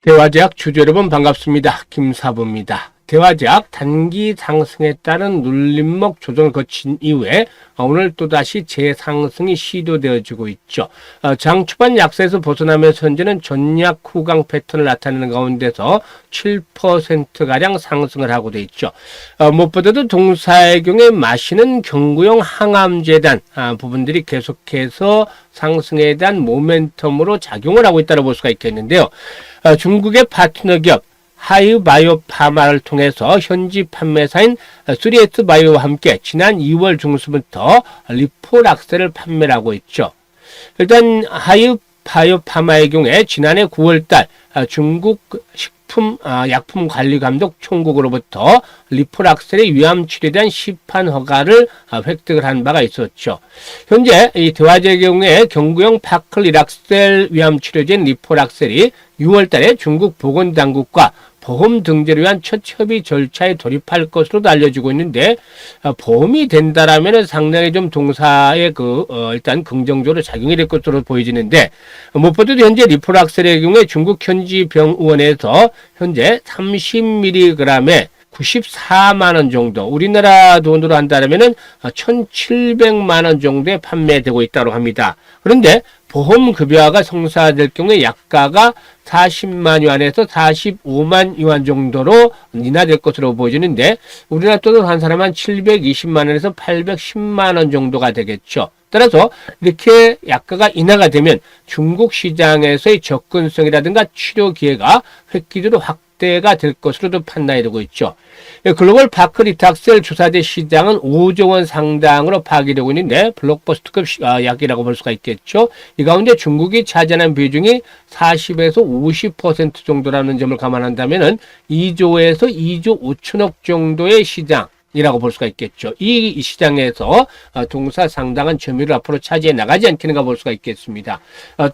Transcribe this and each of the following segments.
대화제약 주주 여러분 반갑습니다. 김사부입니다. 대화제약 단기 상승에 따른 눌림목 조정을 거친 이후에 오늘 또다시 재상승이 시도되어지고 있죠. 장 초반 약세에서 벗어나면서 현재는 전약 후강 패턴을 나타내는 가운데서 7%가량 상승을 하고 돼 있죠. 무엇보다도 동사의경에 마시는 경구용 항암제단 부분들이 계속해서 상승에 대한 모멘텀으로 작용을 하고 있다고 볼 수가 있겠는데요. 중국의 파트너 기업 하이바이오 파마를 통해서 현지 판매사인 3S 바이오와 함께 지난 2월 중순부터 리포락셀을 판매를 하고 있죠. 일단 하이바이오 파마의 경우에 지난해 9월달 중국 약품관리감독 총국으로부터 리포락셀의 위암치료에 대한 시판 허가를 획득을 한 바가 있었죠. 현재 이 대화제의 경우에 경구용 파클리락셀 위암치료제인 리포락셀이 6월달에 중국 보건당국과 보험 등재를 위한 첫 협의 절차에 돌입할 것으로도 알려지고 있는데, 보험이 된다라면 상당히 좀 동사에 일단 긍정적으로 작용이 될 것으로 보여지는데, 무엇보다도 현재 리포락셀의 경우에 중국 현지 병원에서 현재 30mg에 94만원 정도, 우리나라 돈으로 한다면은 1,700만원 정도에 판매되고 있다고 합니다. 그런데 보험급여가 성사될 경우에 약가가 40만 유안에서 45만 유안 정도로 인하될 것으로 보여지는데, 우리나라 돈으로 한 사람 한 720만원에서 810만원 정도가 되겠죠. 따라서 이렇게 약가가 인하가 되면 중국 시장에서의 접근성이라든가 치료 기회가 획기적으로 확대가 될 것으로도 판단이 되고 있죠. 글로벌 파크리탁셀 주사제 시장은 5조 원 상당으로 파악되고 있는데 블록버스터급 약이라고 볼 수가 있겠죠. 이 가운데 중국이 차지하는 비중이 40에서 50% 정도라는 점을 감안한다면 2조에서 2조 5천억 정도의 시장 이라고 볼 수가 있겠죠. 이 시장에서 동사 상당한 점유율을 앞으로 차지해 나가지 않겠는가 볼 수가 있겠습니다.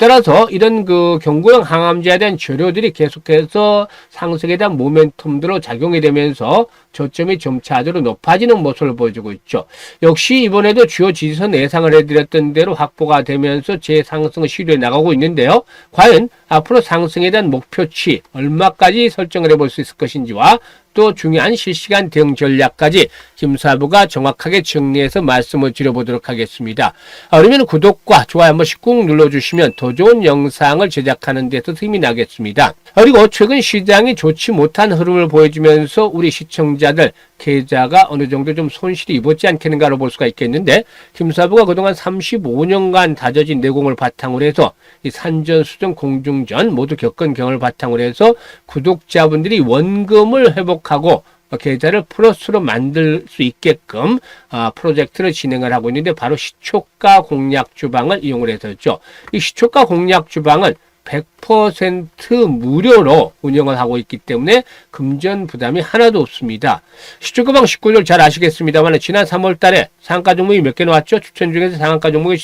따라서 이런 경구용 항암제에 대한 재료들이 계속해서 상승에 대한 모멘텀으로 작용이 되면서 저점이 점차적으로 높아지는 모습을 보여주고 있죠. 역시 이번에도 주요 지지선 예상을 해드렸던 대로 확보가 되면서 재상승을 시도해 나가고 있는데요. 과연 앞으로 상승에 대한 목표치 얼마까지 설정을 해볼 수 있을 것인지와 또 중요한 실시간 대응 전략까지 김사부가 정확하게 정리해서 말씀을 드려보도록 하겠습니다. 그러면 구독과 좋아요 한 번씩 꾹 눌러주시면 더 좋은 영상을 제작하는 데서 힘이 나겠습니다. 그리고 최근 시장이 좋지 못한 흐름을 보여주면서 우리 시청자들 계좌가 어느 정도 좀 손실이 입었지 않겠는가로 볼 수가 있겠는데, 김사부가 그동안 35년간 다져진 내공을 바탕으로 해서 이 산전수전 공중전 모두 겪은 경험을 바탕으로 해서 구독자분들이 원금을 회복하고 계좌를 플러스로 만들 수 있게끔 프로젝트를 진행을 하고 있는데, 바로 시초가 공략 주방을 이용을 해서죠. 이 시초가 공략 주방은 100% 무료로 운영을 하고 있기 때문에 금전 부담이 하나도 없습니다. 시초가방 19절 잘 아시겠습니다만 지난 3월 달에 상한가 종목이 몇 개 나왔죠? 추천 중에서 상한가 종목이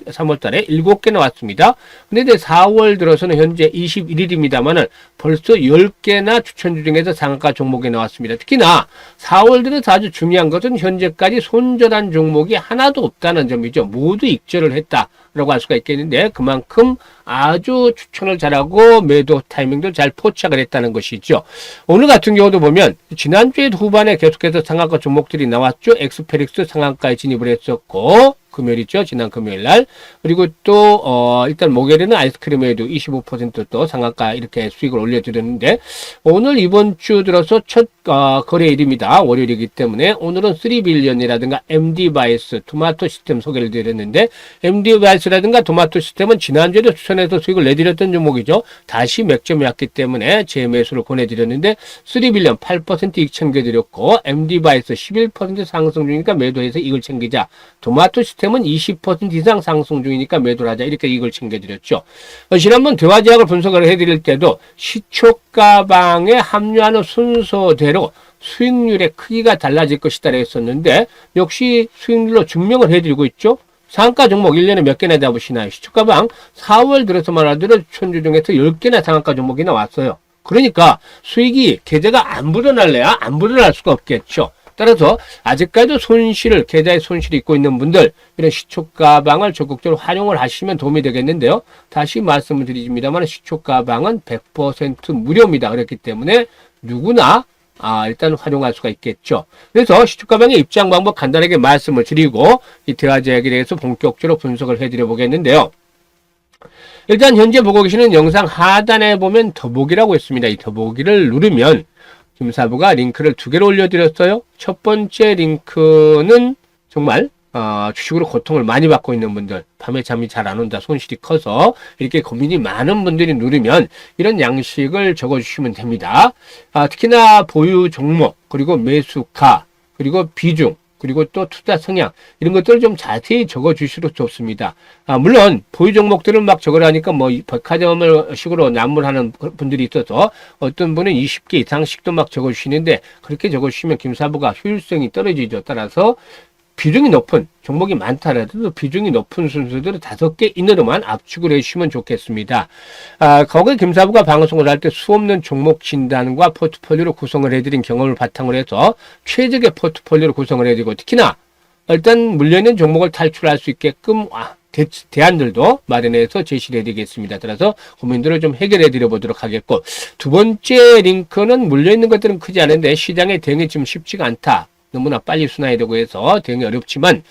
3월 달에 7개 나왔습니다. 근데 이제 4월 들어서는 현재 21일입니다만은 벌써 10개나 추천 중에서 상한가 종목이 나왔습니다. 특히나 4월 들어서 아주 중요한 것은 현재까지 손절한 종목이 하나도 없다는 점이죠. 모두 익절을 했다라고 할 수가 있겠는데, 그만큼 아주 추천을 잘하고 매도 타이밍도 잘 포착을 했다는 것이죠. 오늘 같은 경우도 보면 지난주에 후반에 계속해서 상한가 종목들이 나왔죠. 엑스페릭스 상한가에 진입을 했었고, 금요일이죠. 지난 금요일 날. 그리고 또 일단 목요일에는 아이스크림에도 25% 또 상한가 이렇게 수익을 올려드렸는데, 오늘 이번 주 들어서 첫 거래일입니다. 월요일이기 때문에 오늘은 3빌리언이라든가 MD바이스, 토마토 시스템 소개를 드렸는데, MD바이스라든가 토마토 시스템은 지난주에도 추천해서 수익을 내드렸던 종목이죠. 다시 맥점이 왔기 때문에 재매수를 권해드렸는데 3빌리언 8% 이익 챙겨드렸고, MD바이스 11% 상승 중이니까 매도해서 이익을 챙기자. 토마토 시스템은 20% 이상 상승 중이니까 매도를 하자. 이렇게 이익을 챙겨드렸죠. 지난번 대화제약을 분석을 해드릴 때도 시초가방에 합류하는 순서대로 수익률의 크기가 달라질 것이다 했었는데, 역시 수익률로 증명을 해드리고 있죠. 상한가 종목 1년에 몇 개나 잡으시나요? 시초가방 4월 들어서만 하더라도 추천주 중에서 10개나 상한가 종목이 나왔어요. 그러니까 수익이 계좌가 안 불어날래야 안 불어날 수가 없겠죠. 따라서 아직까지도 계좌에 손실이 있고 있는 분들, 이런 시초가방을 적극적으로 활용을 하시면 도움이 되겠는데요. 다시 말씀을 드립니다만 시초가방은 100% 무료입니다. 그렇기 때문에 누구나 일단 활용할 수가 있겠죠. 그래서 시초가방의 입장 방법 간단하게 말씀을 드리고 이 대화제약에 대해서 본격적으로 분석을 해드려 보겠는데요. 일단 현재 보고 계시는 영상 하단에 보면 더보기라고 있습니다. 이 더보기를 누르면 김사부가 링크를 2개로 올려드렸어요. 첫 번째 링크는 정말 주식으로 고통을 많이 받고 있는 분들, 밤에 잠이 잘 안 온다, 손실이 커서 이렇게 고민이 많은 분들이 누르면 이런 양식을 적어주시면 됩니다. 특히나 보유 종목, 그리고 매수가, 그리고 비중, 그리고 또 투자 성향, 이런 것들을 좀 자세히 적어주실수록 좋습니다. 물론 보유 종목들을 막 적으라니까 뭐 백화점을 식으로 난무하는 분들이 있어서 어떤 분은 20개 이상씩도 막 적어주시는데 그렇게 적어주시면 김사부가 효율성이 떨어지죠. 따라서 비중이 높은 종목이 많다라도 비중이 높은 순서들을 5개 이내로만 압축을 해주시면 좋겠습니다. 거기에 김사부가 방송을 할 때 수없는 종목 진단과 포트폴리오를 구성을 해드린 경험을 바탕으로 해서 최적의 포트폴리오를 구성을 해드리고, 특히나 일단 물려있는 종목을 탈출할 수 있게끔 대안들도 마련해서 제시를 해드리겠습니다. 따라서 고민들을 좀 해결해 드려 보도록 하겠고, 두 번째 링크는 물려있는 것들은 크지 않은데 시장의 대응이 지금 쉽지가 않다, 너무나 빨리 순환이 되고 해서 대응이 어렵지만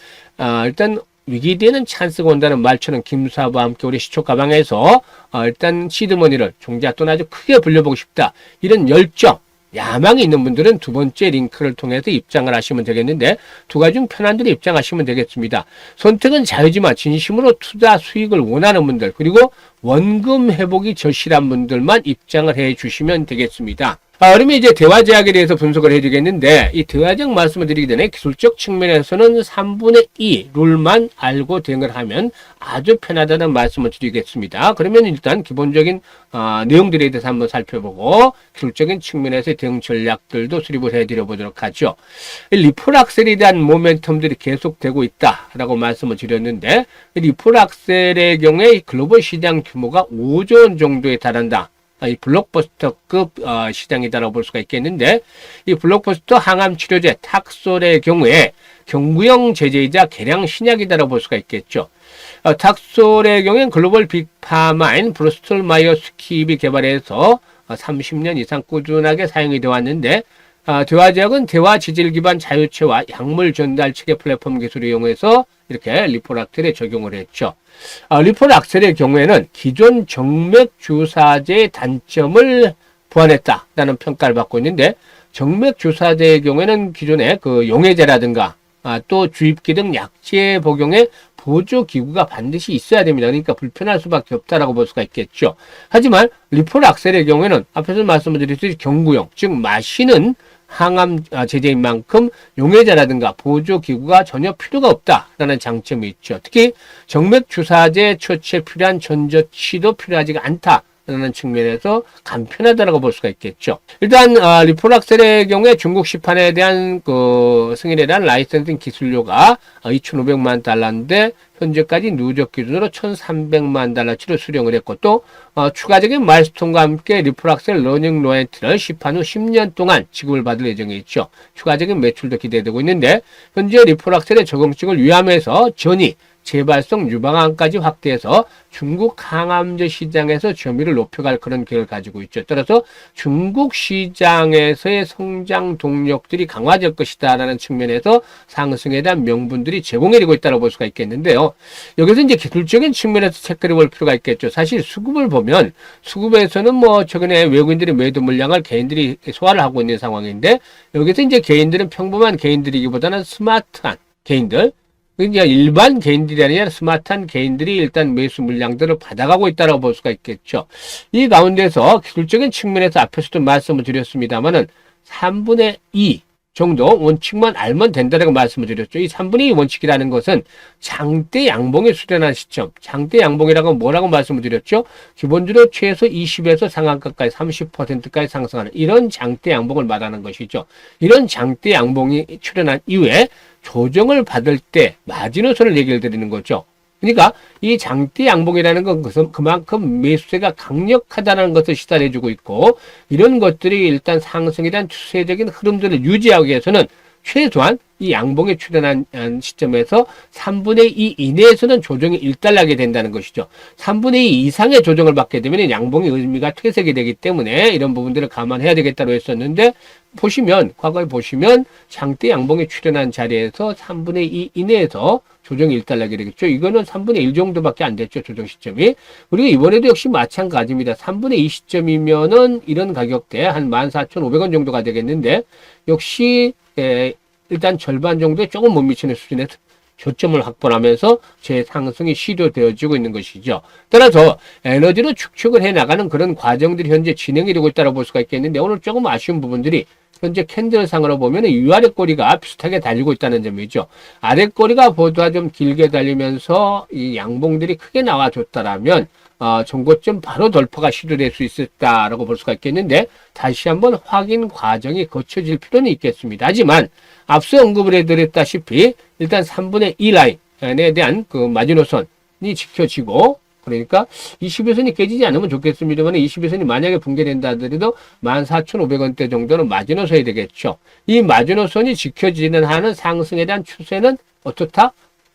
일단 위기되는 찬스가 온다는 말처럼 김사부와 함께 우리 시초가방에서 일단 시드머니를 종잣돈 아주 크게 불려보고 싶다, 이런 열정, 야망이 있는 분들은 두 번째 링크를 통해서 입장을 하시면 되겠는데, 두 가지 중 편한 대로 입장하시면 되겠습니다. 선택은 자유지만 진심으로 투자 수익을 원하는 분들, 그리고 원금 회복이 절실한 분들만 입장을 해 주시면 되겠습니다. 그러면 이제 대화제약에 대해서 분석을 해주겠는데, 이 대화제약 말씀을 드리기 전에 기술적 측면에서는 3분의 2 룰만 알고 대응을 하면 아주 편하다는 말씀을 드리겠습니다. 그러면 일단 기본적인 내용들에 대해서 한번 살펴보고 기술적인 측면에서의 대응 전략들도 수립을 해드려 보도록 하죠. 리플악셀에 대한 모멘텀들이 계속되고 있다라고 말씀을 드렸는데, 리플악셀의 경우에 글로벌 시장 규모가 5조 원 정도에 달한다, 이 블록버스터급 시장이다라고 볼 수가 있겠는데, 이 블록버스터 항암 치료제 탁솔의 경우에 경구형 제제이자 개량 신약이다라고 볼 수가 있겠죠. 탁솔의 경우에는 글로벌 빅파마인 브로스톨 마이어 스킵이 개발해서 30년 이상 꾸준하게 사용이 되어 왔는데, 대화제약은 대화 지질 기반 자유체와 약물 전달 체계 플랫폼 기술을 이용해서 이렇게 리폴악셀에 적용을 했죠. 리폴악셀의 경우에는 기존 정맥 주사제의 단점을 보완했다라는 평가를 받고 있는데, 정맥 주사제의 경우에는 기존의 그 용해제라든가 또 주입기 등 약제 복용에 보조 기구가 반드시 있어야 됩니다. 그러니까 불편할 수밖에 없다라고 볼 수가 있겠죠. 하지만 리폴악셀의 경우에는 앞에서 말씀을 드렸듯이 경구용, 즉 마시는 항암 제제인 만큼 용해제라든가 보조 기구가 전혀 필요가 없다라는 장점이 있죠. 특히 정맥 주사제 처치에 필요한 전조치도 필요하지가 않다라는 측면에서 간편하다라고 볼 수가 있겠죠. 일단 리폴악셀의 경우에 중국 시판에 대한 그 승인에 대한 라이센싱 기술료가 2,500만 달러인데 현재까지 누적 기준으로 1,300만 달러치를 수령을 했고, 또 추가적인 마일스톤과 함께 리폴악셀 러닝 로열티를 시판 후 10년 동안 지급을 받을 예정에 있죠. 추가적인 매출도 기대되고 있는데, 현재 리폴악셀의 적응증을 위함해서 전이 재발성 유방암까지 확대해서 중국 항암제 시장에서 점유율을 높여갈 그런 계획을 가지고 있죠. 따라서 중국 시장에서의 성장 동력들이 강화될 것이다라는 측면에서 상승에 대한 명분들이 제공해지고 있다고 볼 수가 있겠는데요. 여기서 이제 기술적인 측면에서 체크를 볼 필요가 있겠죠. 사실 수급을 보면 수급에서는 뭐 최근에 외국인들이 매도 물량을 개인들이 소화를 하고 있는 상황인데, 여기서 이제 개인들은 평범한 개인들이기보다는 스마트한 개인들, 그러니까 일반 개인들이 아니라 스마트한 개인들이 일단 매수 물량들을 받아가고 있다고 볼 수가 있겠죠. 이 가운데서 기술적인 측면에서 앞에서도 말씀을 드렸습니다만은 3분의 2 정도 원칙만 알면 된다고 말씀을 드렸죠. 이 3분의 2 원칙이라는 것은 장대 양봉이 수렴한 시점, 장대 양봉이라고 뭐라고 말씀을 드렸죠? 기본적으로 최소 20에서 상한가까지 30%까지 상승하는 이런 장대 양봉을 말하는 것이죠. 이런 장대 양봉이 출현한 이후에 조정을 받을 때 마지노선을 얘기를 드리는 거죠. 그러니까 이 장대 양봉이라는 것은 그만큼 매수세가 강력하다는 것을 시사해주고 있고, 이런 것들이 일단 상승에 대한 추세적인 흐름들을 유지하기 위해서는 최소한 이 양봉에 출현한 시점에서 3분의 2 이내에서는 조정이 일단락이 된다는 것이죠. 3분의 2 이상의 조정을 받게 되면 양봉의 의미가 퇴색이 되기 때문에 이런 부분들을 감안해야 되겠다고 했었는데, 과거에 보시면 장대 양봉에 출현한 자리에서 3분의 2 이내에서 조정이 일단락이 되겠죠. 이거는 3분의 1 정도밖에 안 됐죠, 조정 시점이. 그리고 이번에도 역시 마찬가지입니다. 3분의 2 시점이면은 이런 가격대 한 14,500원 정도가 되겠는데, 역시 일단 절반 정도에 조금 못 미치는 수준의 저점을 확보하면서 재상승이 시도되어지고 있는 것이죠. 따라서 에너지로 축적을 해나가는 그런 과정들이 현재 진행이 되고 있다고 볼 수가 있겠는데, 오늘 조금 아쉬운 부분들이 현재 캔들상으로 보면 위아래 꼬리가 비슷하게 달리고 있다는 점이죠. 아래 꼬리가 보다 좀 길게 달리면서 이 양봉들이 크게 나와줬다라면 전고점 바로 돌파가 시도될 수 있었다라고 볼 수가 있겠는데, 다시 한번 확인 과정이 거쳐질 필요는 있겠습니다. 하지만 앞서 언급을 해드렸다시피 일단 3분의 2 라인에 대한 그 마지노선이 지켜지고, 그러니까 21선이 깨지지 않으면 좋겠습니다만 21선이 만약에 붕괴된다 하더라도 14,500원대 정도는 마지노선이 되겠죠. 이 마지노선이 지켜지는 한은 상승에 대한 추세는 어떻다?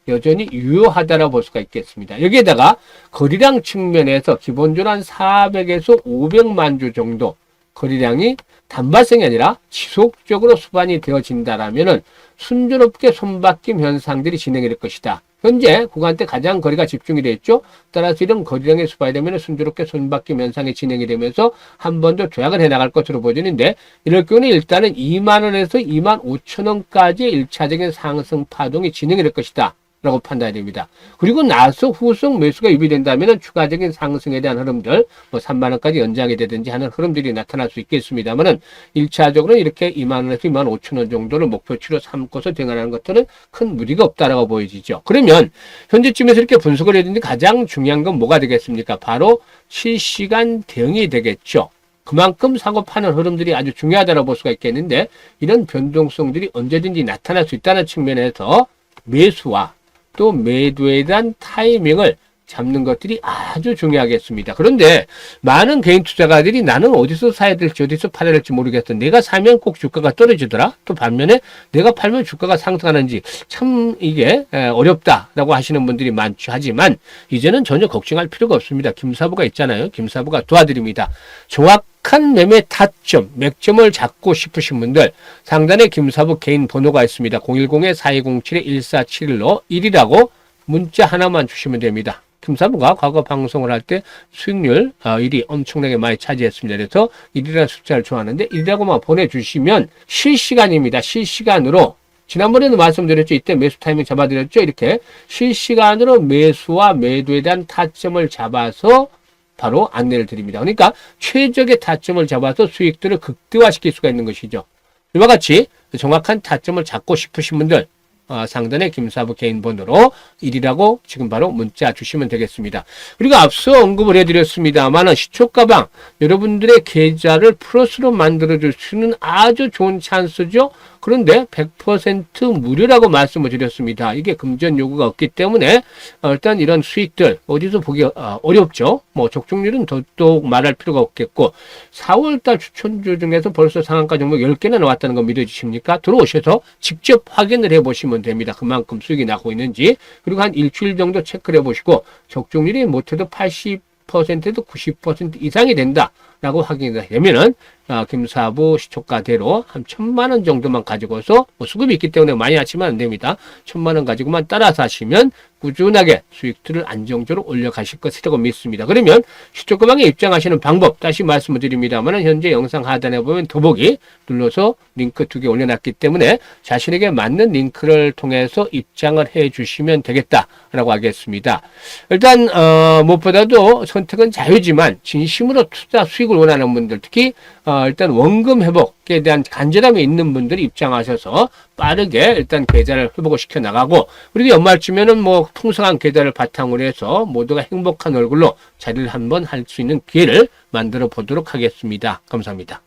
여전히 유효하다라고 볼 수가 있겠습니다. 여기에다가 거래량 측면에서 기본적으로 한 400에서 500만 주 정도 거래량이 단발성이 아니라 지속적으로 수반이 되어진다라면은 순조롭게 손바뀜 현상들이 진행이 될 것이다. 현재 구간대 가장 거래가 집중이 되어 있죠. 따라서 이런 거래량이 수반이 되면 순조롭게 손바뀜 현상이 진행이 되면서 한 번 더 조약을 해나갈 것으로 보여지는데, 이럴 경우는 일단은 2만원에서 25,000원까지 1차적인 상승 파동이 진행이 될 것이다 라고 판단이 됩니다. 그리고 나서 후속 매수가 유비된다면 추가적인 상승에 대한 흐름들, 3만원까지 연장이 되든지 하는 흐름들이 나타날 수 있겠습니다만은 1차적으로 이렇게 2만원에서 25,000원 정도를 목표치로 삼고서 대응하는 것들은 큰 무리가 없다라고 보여지죠. 그러면 현재쯤에서 이렇게 분석을 해야 되는데 가장 중요한 건 뭐가 되겠습니까? 바로 실시간 대응이 되겠죠. 그만큼 사고 파는 흐름들이 아주 중요하다고 볼 수가 있겠는데, 이런 변동성들이 언제든지 나타날 수 있다는 측면에서 매수와 또 매도에 대한 타이밍을 잡는 것들이 아주 중요하겠습니다. 그런데 많은 개인 투자가들이 나는 어디서 사야 될지 어디서 팔아야 될지 모르겠어. 내가 사면 꼭 주가가 떨어지더라. 또 반면에 내가 팔면 주가가 상승하는지 참 이게 어렵다라고 하시는 분들이 많죠. 하지만 이제는 전혀 걱정할 필요가 없습니다. 김사부가 있잖아요. 김사부가 도와드립니다. 정확한 매매 타점, 맥점을 잡고 싶으신 분들 상단에 김사부 개인 번호가 있습니다. 010-4207-1471로 1이라고 문자 하나만 주시면 됩니다. 김사부가 과거 방송을 할 때 수익률 1위 엄청나게 많이 차지했습니다. 그래서 1이라는 숫자를 좋아하는데 1이라고만 보내주시면 실시간입니다. 실시간으로 지난번에도 말씀드렸죠. 이때 매수 타이밍 잡아드렸죠. 이렇게 실시간으로 매수와 매도에 대한 타점을 잡아서 바로 안내를 드립니다. 그러니까 최적의 타점을 잡아서 수익들을 극대화시킬 수가 있는 것이죠. 이와 같이 정확한 타점을 잡고 싶으신 분들 상단에 김사부 개인 번호로 1이라고 지금 바로 문자 주시면 되겠습니다. 그리고 앞서 언급을 해드렸습니다만 시초가방 여러분들의 계좌를 플러스로 만들어줄 수 있는 아주 좋은 찬스죠. 그런데 100% 무료라고 말씀을 드렸습니다. 이게 금전 요구가 없기 때문에 일단 이런 수익들 어디서 보기 어렵죠. 적중률은 더더욱 말할 필요가 없겠고 4월달 추천주 중에서 벌써 상한가 종목 10개나 나왔다는 거 믿어지십니까? 들어오셔서 직접 확인을 해보시면 됩니다. 그만큼 수익이 나고 있는지. 그리고 한 일주일 정도 체크를 해보시고 적중률이 못해도 80%에도 90% 이상이 된다라고 확인이 되면은 김사부 시초가대로 한 1,000만원 정도만 가지고서 수급이 있기 때문에 많이 하시면 안 됩니다. 1,000만원 가지고만 따라서 하시면 꾸준하게 수익들을 안정적으로 올려가실 것이라고 믿습니다. 그러면 시초가방에 입장하시는 방법 다시 말씀을 드립니다만 현재 영상 하단에 보면 더보기 눌러서 링크 2개 올려놨기 때문에 자신에게 맞는 링크를 통해서 입장을 해주시면 되겠다라고 하겠습니다. 일단 무엇보다도 선택은 자유지만 진심으로 투자 수익을 원하는 분들 특히 일단 원금 회복에 대한 간절함이 있는 분들이 입장하셔서 빠르게 일단 계좌를 회복을 시켜 나가고 그리고 연말쯤에는 풍성한 계좌를 바탕으로 해서 모두가 행복한 얼굴로 자리를 한번 할 수 있는 기회를 만들어 보도록 하겠습니다. 감사합니다.